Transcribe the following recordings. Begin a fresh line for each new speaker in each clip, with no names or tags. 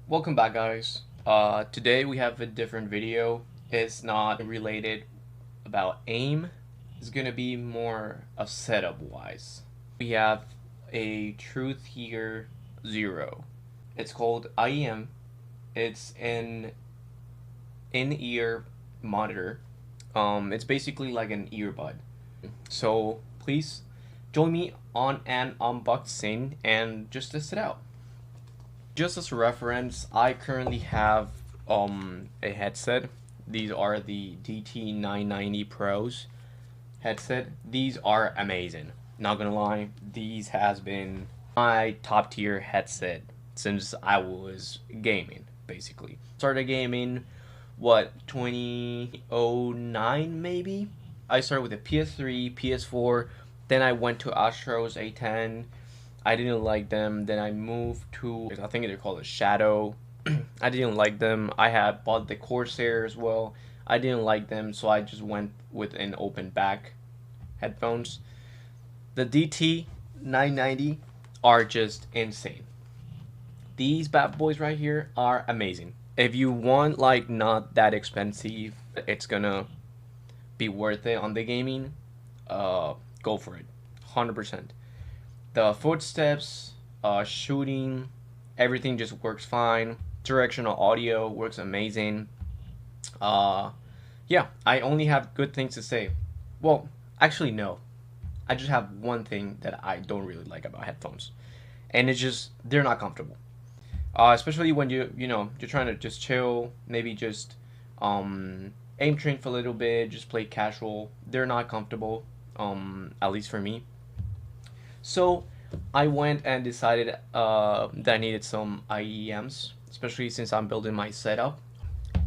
Welcome back, guys. Today we have a different video. It's not related about aim. It's gonna be more of setup wise. We have a truth here 0. It's called IEM. It's an in-ear monitor. It's basically like an earbud. So please join me on an unboxing and just test it out. Just as a reference, I currently have a headset. These are the DT990 Pros headset. These are amazing. Not gonna lie, these has been my top tier headset since I was gaming, basically. Started gaming, what, 2009 maybe? I started with a PS3, PS4, then I went to Astro's A10. I didn't like them. Then I moved to, I think they're called a Shadow. I didn't like them. I had bought the Corsair as well. I didn't like them, so I just went with an open back headphones. The DT 990 are just insane. These bad boys right here are amazing. If you want like not that expensive, it's gonna be worth it on the gaming. Go for it, 100%. The footsteps, shooting, everything just works fine. Directional audio works amazing. Uh, yeah, I only have good things to say. Well, actually, no. I just have one thing that I don't really like about headphones, and it's just they're not comfortable. Especially when you're trying to just chill, maybe just aim train for a little bit, just play casual. They're not comfortable. At least for me. So I went and decided that I needed some IEMs, especially since I'm building my setup.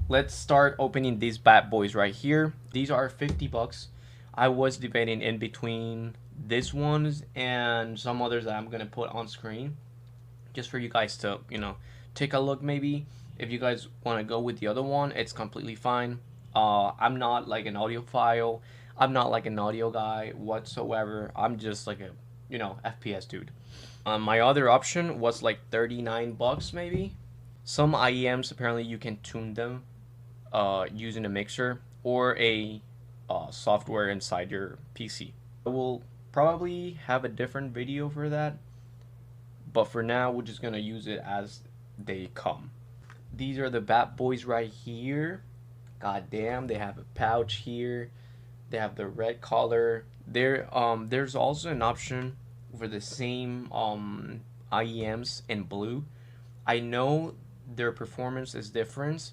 Let's start opening these bad boys right here. These are 50 bucks. I was debating in between this ones and some others that I'm gonna put on screen, just for you guys to take a look. Maybe if you guys want to go with the other one, it's completely fine. I'm not like an audiophile. I'm not like an audio guy whatsoever. I'm just like a FPS dude. My other option was like 39 bucks maybe. Some IEMs apparently you can tune them using a mixer or a software inside your PC. I will probably have a different video for that, but for now we're just gonna use it as they come. These are the bad boys right here. God damn, they have a pouch here. They have the red color. There's also an option for the same IEMs in blue. I know their performance is different.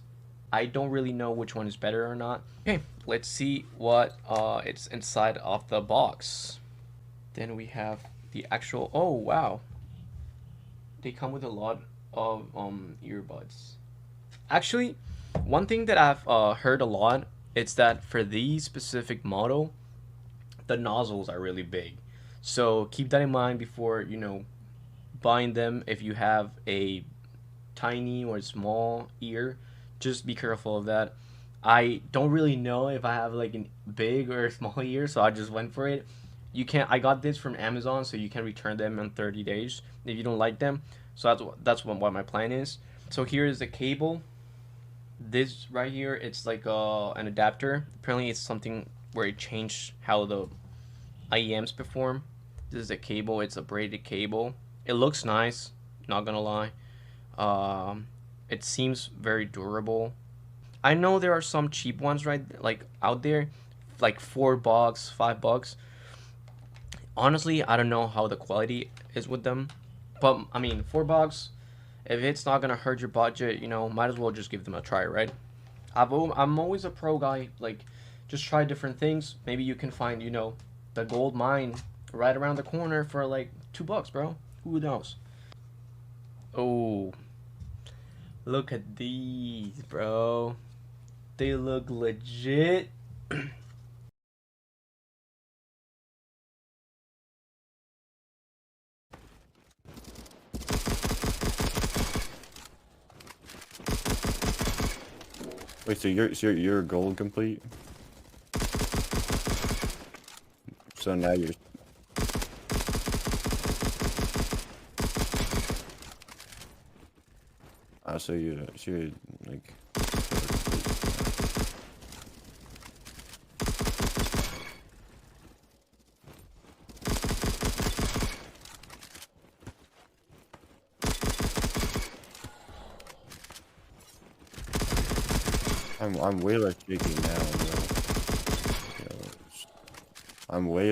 I don't really know which one is better or not. Okay, let's see what it's inside of the box. Then we have the actual. Oh wow, they come with a lot of earbuds. Actually, one thing that I've heard a lot is that for these specific model, the nozzles are really big. So keep that in mind before buying them. If you have a tiny or small ear, just be careful of that. I don't really know if I have like a big or a small ear, so I just went for it. You can't. I got this from Amazon, so you can return them in 30 days if you don't like them. So that's what my plan is. So here is the cable. This right here, it's like an adapter. Apparently, it's something where it changed how the IEMs perform. This is a cable. It's a braided cable. It looks nice. Not gonna lie. It seems very durable. I know there are some cheap ones like out there, like $4, $5. Honestly, I don't know how the quality is with them, but I mean $4. If it's not gonna hurt your budget, might as well just give them a try, right? I'm always a pro guy. Like, just try different things. Maybe you can find the gold mine right around the corner for like $2, bro. Who knows? Oh, look at these, bro. They look legit.
Wait, so you're gold complete? So now you're. So so you're like. I'm way less shaky now, bro. You know, I'm way